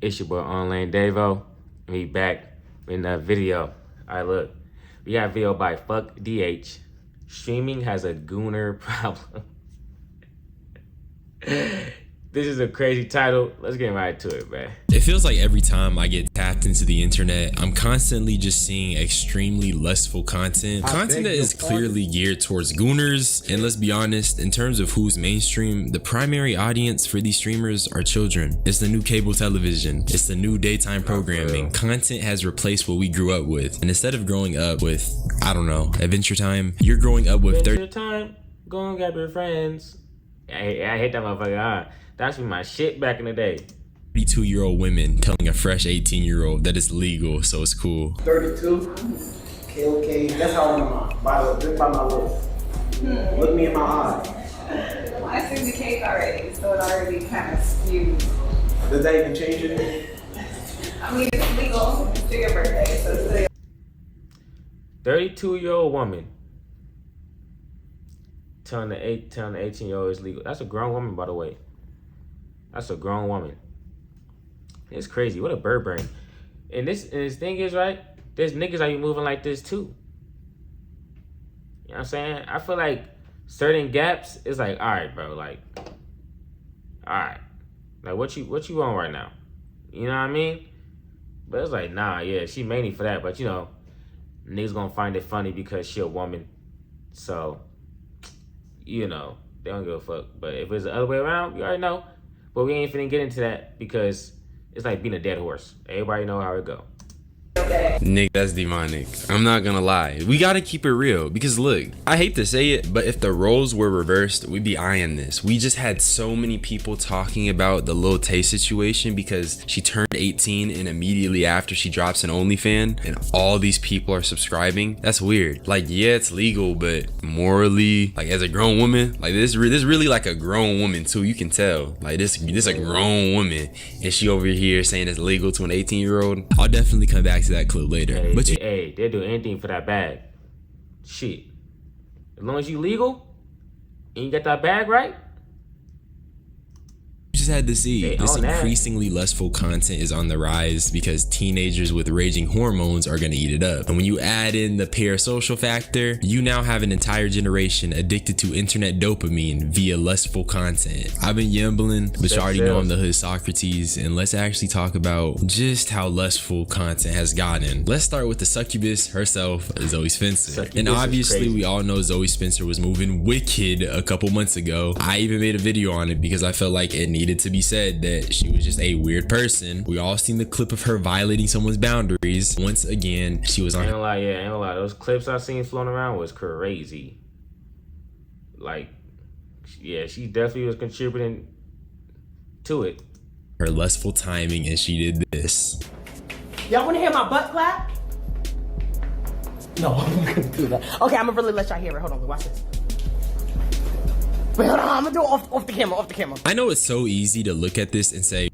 It's your boy Ownlane Davo. We back in a video. Alright, look. We got a video by Fuck DH. Streaming has a gooner problem. This is a crazy title. Let's get right to it, man. It feels like every time I get tapped into the internet, I'm constantly just seeing extremely lustful content. Content that is clearly geared towards gooners. And let's be honest, in terms of who's mainstream, the primary audience for these streamers are children. It's the new cable television. It's the new daytime programming. Content has replaced what we grew up with. And instead of growing up with, I don't know, Adventure Time, you're growing up with Adventure Time, go and grab your friends. I hate that motherfucker. That's been my shit back in the day. 32-year-old women telling a fresh 18-year-old that it's legal, so it's cool. 32. Okay. That's how I'm just by my list. Look me in my eye. Well, I seen the cake already, so it already kind of skewed. Does that even change it? I mean, it's legal. It's your birthday, so it's legal. 32-year-old woman telling the 18-year-old it's legal. That's a grown woman, by the way. That's a grown woman. It's crazy. What a bird brain. And this thing is, right, there's niggas that be moving like this too. You know what I'm saying? I feel like certain gaps is like, all right, bro, like, all right. Like, what you on right now? You know what I mean? But it's like, nah, yeah, she mainly for that. But, you know, niggas gonna find it funny because she a woman. So, you know, they don't give a fuck. But if it's the other way around, you already know. But we ain't finna get into that because it's like being a dead horse. Everybody know how it go. Nick, that's demonic. I'm not gonna lie. We gotta keep it real because look, I hate to say it, but if the roles were reversed, we'd be eyeing this. We just had so many people talking about the Lil Tay situation because she turned 18 and immediately after she drops an OnlyFans and all these people are subscribing. That's weird. Like, yeah, it's legal, but morally, like as a grown woman, like this really like a grown woman too. You can tell. Like this a grown woman and she over here saying it's legal to an 18-year-old. I'll definitely come back to that clip later. Hey, But hey, they'll do anything for that bag. Shit. As long as you legal and you got that bag right. you just had to see this own that. increasingly lustful content is on the rise because teenagers with raging hormones are going to eat it up. And when you add in the parasocial factor, you now have an entire generation addicted to internet dopamine via lustful content. I've been yambling, but you already know I'm the hood Socrates, and let's actually talk about just how lustful content has gotten. Let's start with the succubus herself, Zoe Spencer. Succubus and obviously is we all know Zoe Spencer was moving wicked a couple months ago. I even made a video on it because I felt like it needed to be said that she was just a weird person. We all seen the clip of her violating someone's boundaries. Once again, she was on Ain't gonna lie, yeah, ain't gonna lie. Those clips I seen floating around was crazy. Like, yeah, she definitely was contributing to it. her lustful timing and she did this. Y'all wanna hear my butt clap? No, I'm not gonna do that. Okay, I'm gonna really let y'all hear it. Hold on, watch this. Wait, hold on, I'm gonna do it off the camera. I know it's so easy to look at this and say,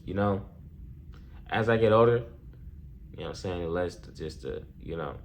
You know, as I get older, you know what I'm saying, less to just, you know,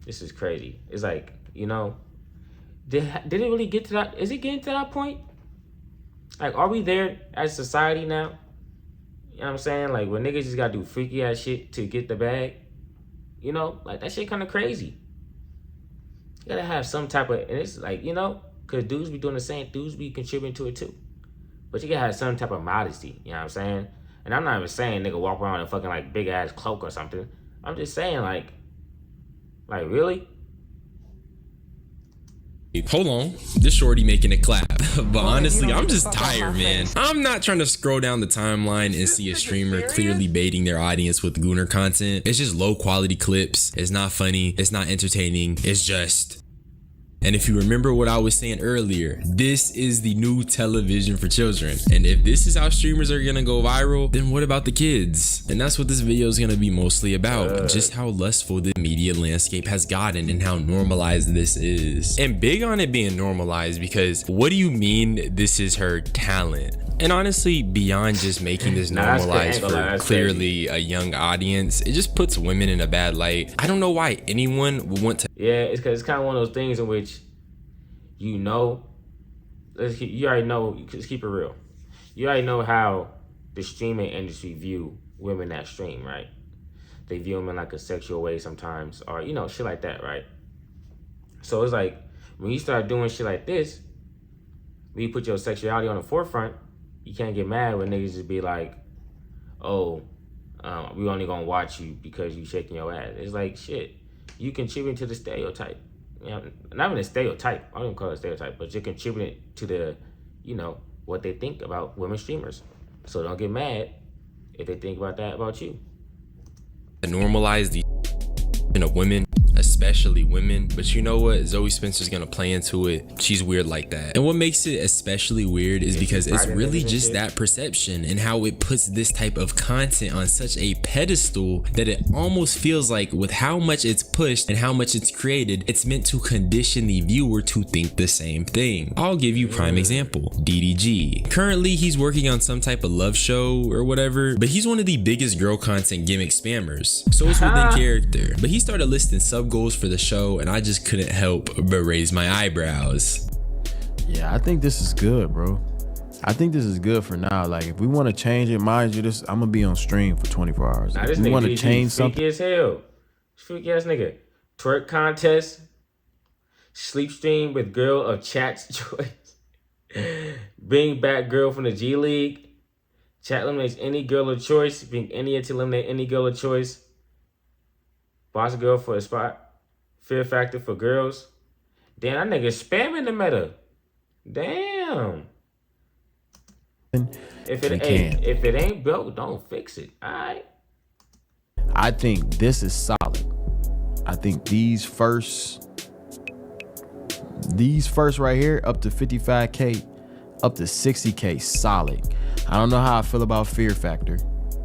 this is crazy. It's like, you know, did it really get to that? Is it getting to that point? Like, are we there as society now? You know what I'm saying? Like, when niggas just gotta do freaky ass shit to get the bag, you know, like that shit kind of crazy. You gotta have some type of, and it's like, you know, cause dudes be doing the same, dudes be contributing to it too. But you gotta have some type of modesty, you know what I'm saying? And I'm not even saying nigga walk around in a fucking like big ass cloak or something. I'm just saying like really? hold on, this shorty making it clap. But honestly, I'm just tired, man. I'm not trying to scroll down the timeline and see a streamer clearly baiting their audience with gooner content. It's just low quality clips. It's not funny. It's not entertaining. It's just... And if you remember what I was saying earlier, this is the new television for children. And if this is how streamers are gonna go viral, then what about the kids? And that's what this video is gonna be mostly about. Just how lustful the media landscape has gotten and how normalized this is. And big on it being normalized because what do you mean this is her talent? And honestly, beyond just making this normalized for clearly a young audience, it just puts women in a bad light. I don't know why anyone would want to. Yeah, it's because it's kind of one of those things in which, you know, you already know, let's keep it real. You already know how the streaming industry view women that stream, right? They view them in like a sexual way sometimes, or you know, shit like that, right? So it's like when you start doing shit like this, when you put your sexuality on the forefront, you can't get mad when niggas just be like, oh, we only gonna watch you because you shaking your ass. It's like, shit, you contribute to the stereotype. You know, not even a stereotype, I don't even call it a stereotype, but you're contributing to the, you know, what they think about women streamers. So don't get mad if they think about that about you. Normalize the of women, especially women. But you know what? Zoe Spencer's gonna play into it. She's weird like that. And what makes it especially weird is because it's really just that perception and how it puts this type of content on such a pedestal that it almost feels like with how much it's pushed and how much it's created, it's meant to condition the viewer to think the same thing. I'll give you prime example, DDG. Currently, he's working on some type of love show or whatever, but he's one of the biggest girl content gimmick spammers. So it's within character. But he started listing sub goals for the show, and I just couldn't help but raise my eyebrows. Yeah, I think this is good, bro. I think this is good for now. Like, if we want to change it, mind you, this I'm gonna be on stream for 24 hours. Nah, if we want to change something, freaky as hell. Freaky ass nigga. Twerk contest. Sleep stream with girl of chat's choice. Bring back girl from the G League. Chat eliminates any girl of choice. Bring any to eliminate any girl of choice. Boss a girl for a spot. Fear factor for girls. Damn, that nigga spamming the meta. Damn. If it ain't broke, don't fix it. Alright. I think this is solid. I think these first right here, up to 55K, up to 60K, solid. I don't know how I feel about fear factor.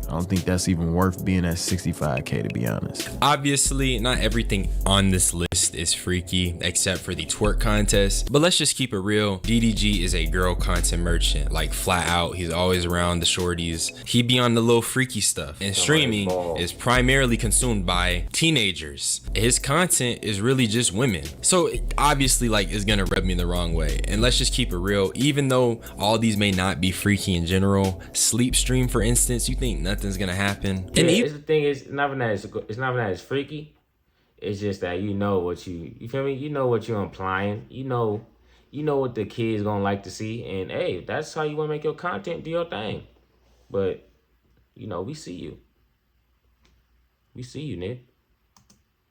I don't think that's even worth being at 65K, to be honest. Obviously, not everything on this list is freaky except for the twerk contest, but let's just keep it real. DDG is a girl content merchant, like flat out. He's always around the shorties. He be on the little freaky stuff, and streaming is primarily consumed by teenagers. His content is really just women, so obviously like it's gonna rub me the wrong way. And let's just keep it real, even though all these may not be freaky in general, sleep stream for instance, you think nothing's gonna happen. Yeah, and the thing is, it's not even that it's freaky. It's just that you know what you feel me? You know what you're implying. You know what the kids gonna like to see, and hey, that's how you wanna make your content, do your thing. But you know, we see you. We see you, Nick.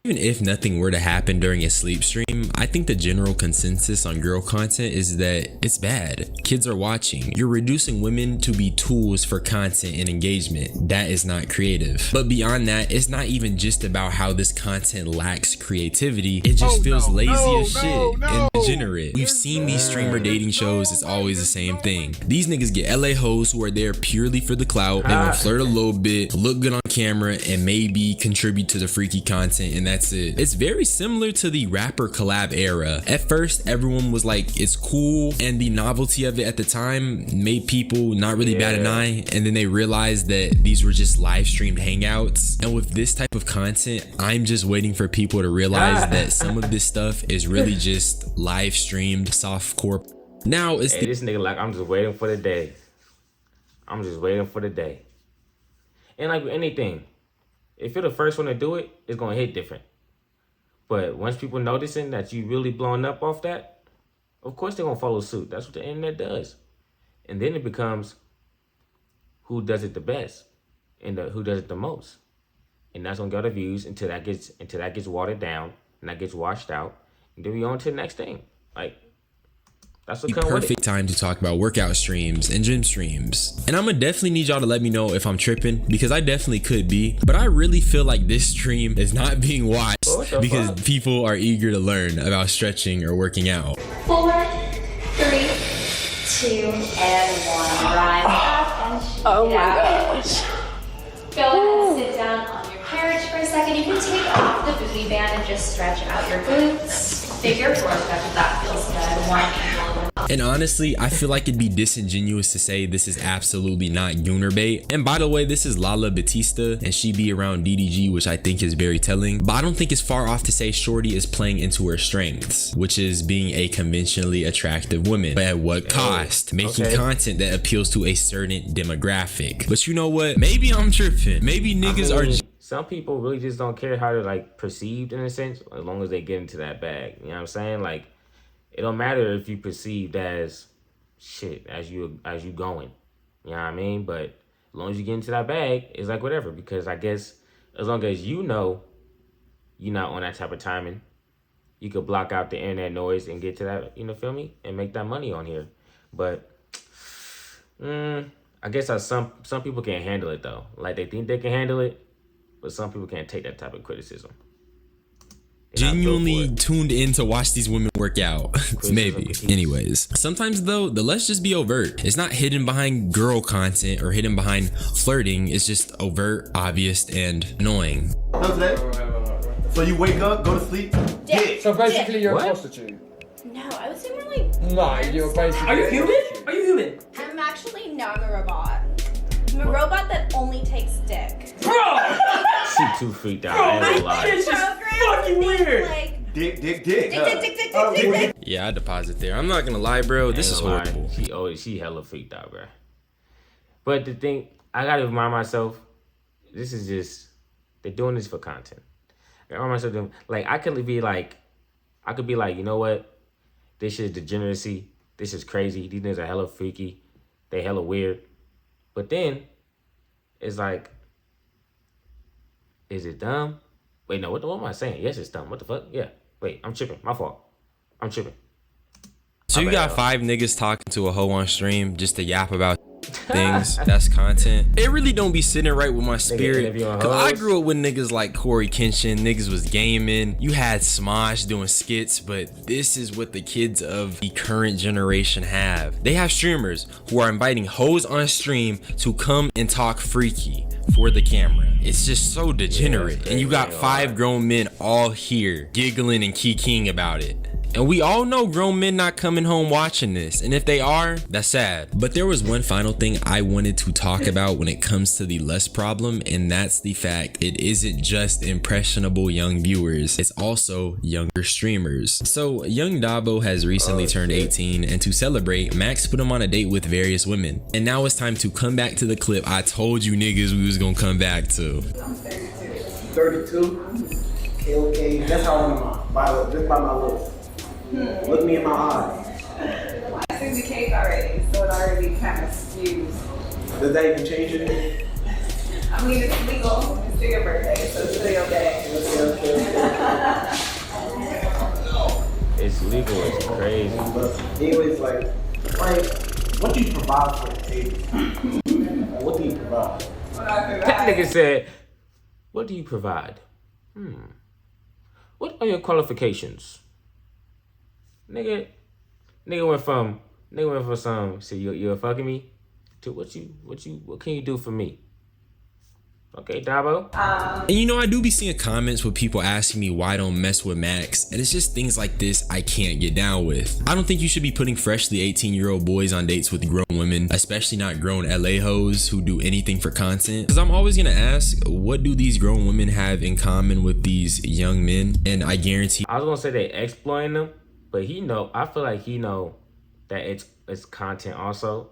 Even if nothing were to happen during a sleep stream, I think the general consensus on girl content is that it's bad. Kids are watching. You're reducing women to be tools for content and engagement. That is not creative. But beyond that, it's not even just about how this content lacks creativity. It just feels lazy as shit and degenerate. We've seen these streamer dating shows. It's always the same thing. These niggas get LA hoes who are there purely for the clout. They will flirt a little bit, look good on camera, and maybe contribute to the freaky content, and that's it. It's very similar to the rapper collab era. At first, everyone was like, it's cool, and the novelty of it at the time made people not really bat an eye, and then they realized that these were just live streamed hangouts. And with this type of content, I'm just waiting for people to realize that some of this stuff is really just live streamed softcore. Now it's this nigga like, I'm just waiting for the day. I'm just waiting for the day. And like with anything, if you're the first one to do it, it's gonna hit different. But once people noticing that you really blowing up off that, of course they're gonna follow suit. That's what the internet does. And then it becomes who does it the best and who does it the most. And that's gonna get the views until that gets watered down and that gets washed out. And then we on to the next thing. Like, that's what perfect time to talk about workout streams and gym streams. And I'm gonna definitely need y'all to let me know if I'm tripping, because I definitely could be, but I really feel like this stream is not being watched because people are eager to learn about stretching or working out. 4, 3, 2, and 1. Rise up and shake Oh it my out. gosh. Go ahead and sit down on your carriage for a second. You can take off the booty band and just stretch out your glutes. Figure 4 stretch if that feels good. 1 angle. And honestly, I feel like it'd be disingenuous to say this is absolutely not Gooner bait. And by the way, this is Lala Batista and she be around DDG, which I think is very telling. But I don't think it's far off to say Shorty is playing into her strengths, which is being a conventionally attractive woman. But at what cost? Making content that appeals to a certain demographic. But you know what? Maybe I'm tripping. Maybe niggas are some people really just don't care how they're like perceived in a sense, as long as they get into that bag. You know what I'm saying? Like, it don't matter if you perceived as shit as you going. You know what I mean? But as long as you get into that bag, it's like whatever. Because I guess as long as you know you're not on that type of timing, you could block out the internet noise and get to that, you know, feel me? And make that money on here. But I guess some people can't handle it though. Like they think they can handle it, but some people can't take that type of criticism. Genuinely tuned in to watch these women work out. Maybe. Anyways, sometimes though, the let's just be overt. It's not hidden behind girl content or hidden behind flirting. It's just overt, obvious, and annoying. So you wake up, go to sleep, dick. So basically you're a prostitute. No, I would say more like... No, you're basically... Are you human? Are you human? I'm actually, no, I'm a robot. I'm a robot that only takes dick. Bro! She too freaked out. I ain't gonna lie. It's just fucking weird. Like, dick. Yeah, I deposit there. I'm not gonna lie, bro. This is horrible. She hella freaked out, bro. But the thing, I gotta remind myself, this is just, they're doing this for content. I remind myself, like, I could be like, you know what? This is degeneracy. This is crazy. These niggas are hella freaky. They hella weird. But then, it's like, is it dumb? Wait, no, what am I saying? Yes, it's dumb. What the fuck? Yeah. Wait, I'm tripping. My fault. I'm tripping. So you got 5 niggas talking to a hoe on stream just to yap about things. That's content. It really don't be sitting right with my spirit. Cause I grew up with niggas like Corey Kenshin. Niggas was gaming. You had Smosh doing skits, but this is what the kids of the current generation have. They have streamers who are inviting hoes on stream to come and talk freaky for the camera. It's just so degenerate. And you got 5 grown men all here giggling and kikiing about it. And we all know grown men not coming home watching this. And if they are, that's sad. But there was one final thing I wanted to talk about when it comes to the lust problem, and that's the fact it isn't just impressionable young viewers, it's also younger streamers. So young Davo has recently turned 18, and to celebrate, Max put him on a date with various women. And now it's time to come back to the clip I told you niggas we was gonna come back to. I'm 32. 32? KOK, that's how I'm just by my lips. Look me in my eyes. I seen the cake already, so it already kind of skews. Does that even change it? I mean, it's legal. It's still your birthday, so it's still your day. It's legal. It's crazy. Anyways, like, what do you provide for the table? What do you provide? That nigga said, what do you provide? What are your qualifications? Nigga went from some, so you're fucking me, to what can you do for me? Okay, Davo. And you know, I do be seeing comments with people asking me why I don't mess with Max, and it's just things like this I can't get down with. I don't think you should be putting freshly 18-year-old boys on dates with grown women, especially not grown LA hoes who do anything for content. Because I'm always gonna ask, what do these grown women have in common with these young men? And I guarantee I was gonna say they exploiting them, but I feel like he know that it's content also.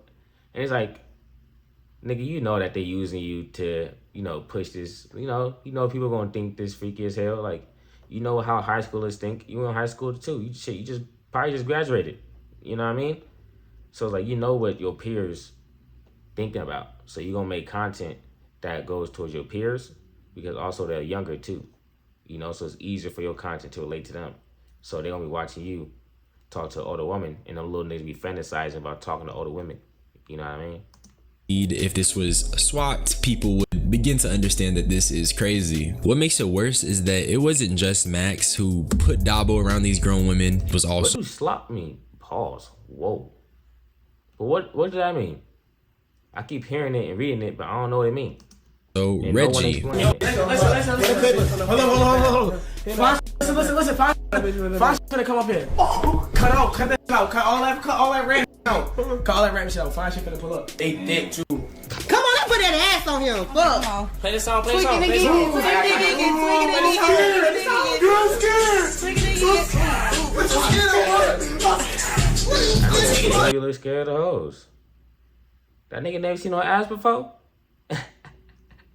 And it's like, nigga, you know that they using you to, push this, people gonna think this freaky as hell. Like, you know how high schoolers think. You were in high school too. You just probably just graduated. You know what I mean? So it's like, you know what your peers thinking about. So you're gonna make content that goes towards your peers, because also they're younger too. So it's easier for your content to relate to them. So they're gonna be watching you talk to an older woman, and them little niggas be fantasizing about talking to older women. You know what I mean? if this was swapped, people would begin to understand that this is crazy. What makes it worse is that it wasn't just Max who put Davo around these grown women. It was also... What do slop mean? Pause. Whoa. But what does that mean? I keep hearing it and reading it, but I don't know what it means. So And no one Reggie. explained it. Listen. Hold on. Listen. Fine gonna come up here. Cut all that random out. Cut all that random shit out. Fine shit finna pull up. They thick too. Come on, put that ass on him. Fuck. Play this song. You look scared of hoes. That nigga never seen no ass before?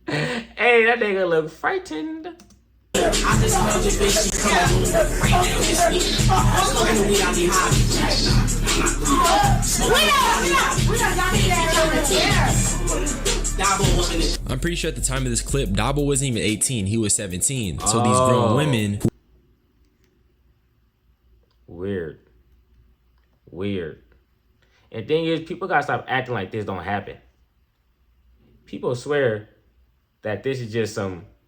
Hey, that nigga look frightened. I'm pretty sure at the time of this clip, Davo wasn't even 18. He was 17. So these grown women. Weird. And thing is, people gotta stop acting like this don't happen. People swear that this is just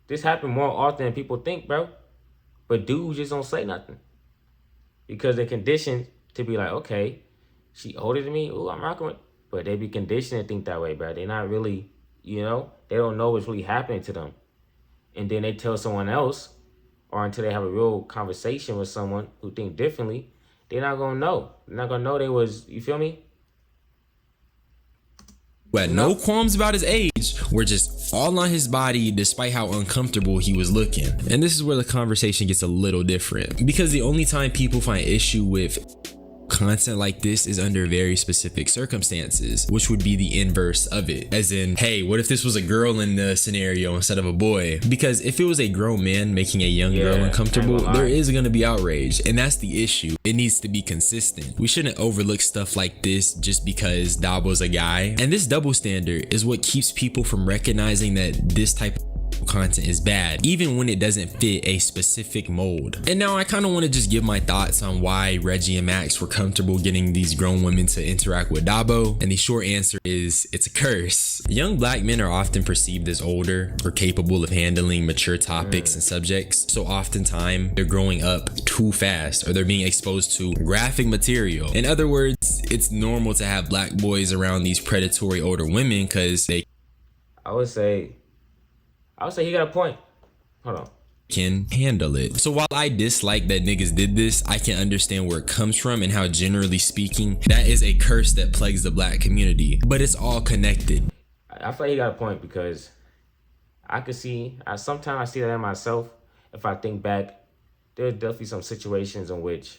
this happen more often than people think, bro. But dudes just don't say nothing. Because they're conditioned to be like, okay, she older than me, ooh, I'm rocking with. But they be conditioned to think that way, bro. They're not really, they don't know what's really happening to them. And then they tell someone else, or until they have a real conversation with someone who think differently, they're not gonna know. They're not gonna know they was, you feel me? Who had no qualms about his age, were just all on his body despite how uncomfortable he was looking. And this is where the conversation gets a little different, because the only time people find issue with content like this is under very specific circumstances, which would be the inverse of it. As in, hey, what if this was a girl in the scenario instead of a boy? Because if it was a grown man making a young girl uncomfortable, there is going to be outrage, and that's the issue. It needs to be consistent. We shouldn't overlook stuff like this just because Davo's a guy. And this double standard is what keeps people from recognizing that this type of content is bad, even when it doesn't fit a specific mold. And now I kind of want to just give my thoughts on why Reggie and Max were comfortable getting these grown women to interact with Davo, and the short answer is it's a curse. Young black men are often perceived as older or capable of handling mature topics and subjects, so oftentimes they're growing up too fast, or they're being exposed to graphic material. In other words, it's normal to have black boys around these predatory older women because they I would say he got a point. Hold on. Can handle it. So while I dislike that niggas did this, I can understand where it comes from and how, generally speaking, that is a curse that plagues the black community. But it's all connected. I feel like he got a point, because I could see, sometimes I see that in myself. If I think back, there's definitely some situations in which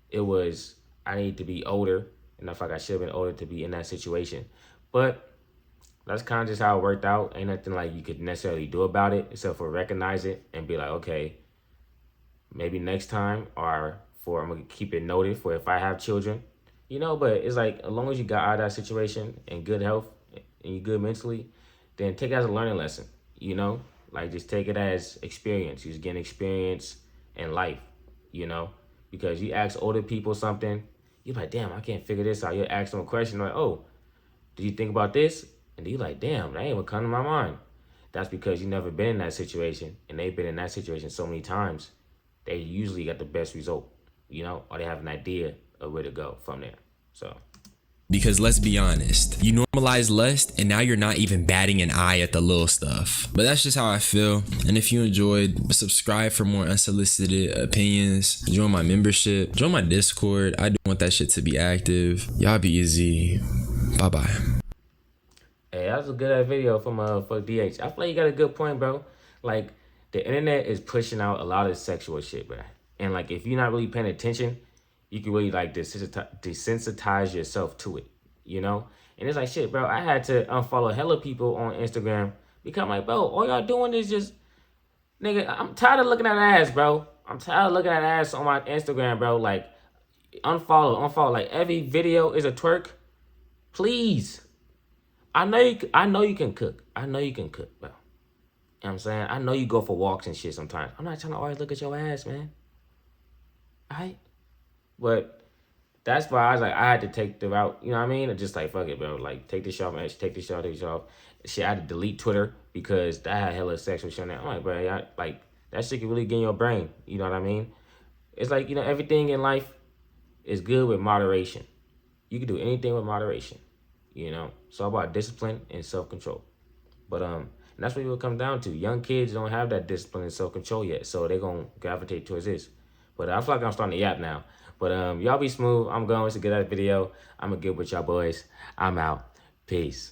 it was, I need to be older, and I feel like I should have been older to be in that situation. But that's kind of just how it worked out. Ain't nothing like you could necessarily do about it, except for recognize it and be like, okay, maybe next time, or I'm gonna keep it noted for if I have children, but it's like, as long as you got out of that situation in good health and you good mentally, then take it as a learning lesson, like just take it as experience. You're just getting experience in life, because you ask older people something, you're like, damn, I can't figure this out. You ask them a question like, oh, did you think about this? And you like, damn, that ain't even come to my mind. That's because you never been in that situation, and they've been in that situation so many times. They usually got the best result, or they have an idea of where to go from there. So, because let's be honest, you normalize lust, and now you're not even batting an eye at the little stuff. But that's just how I feel. And if you enjoyed, subscribe for more unsolicited opinions. Join my membership. Join my Discord. I do want that shit to be active. Y'all be easy. Bye bye. Hey, that was a good video from for DH. I feel like you got a good point, bro. Like, the internet is pushing out a lot of sexual shit, bro. And like, if you're not really paying attention, you can really like desensitize yourself to it, And it's like, shit, bro, I had to unfollow hella people on Instagram because I'm like, bro, all y'all doing is just, nigga, I'm tired of looking at ass, bro. I'm tired of looking at ass on my Instagram, bro. Like, unfollow. Like, every video is a twerk. Please. I know you can cook. I know you can cook, bro. You know what I'm saying? I know you go for walks and shit sometimes. I'm not trying to always look at your ass, man. Alright? But that's why I was like, I had to take the route, you know what I mean? Just like, fuck it, bro. Like, take this shit off, man. Take this shit off. Shit, I had to delete Twitter because that had hella sexual shit on there. I'm like, bro, that shit can really get in your brain. You know what I mean? It's like, everything in life is good with moderation. You can do anything with moderation. It's all about discipline and self-control. But And that's what it will come down to. Young kids don't have that discipline and self-control yet, so they're going to gravitate towards this. But I feel like I'm starting to yap now. But y'all be smooth. I'm going to get that video. I'm going to get with y'all boys. I'm out. Peace.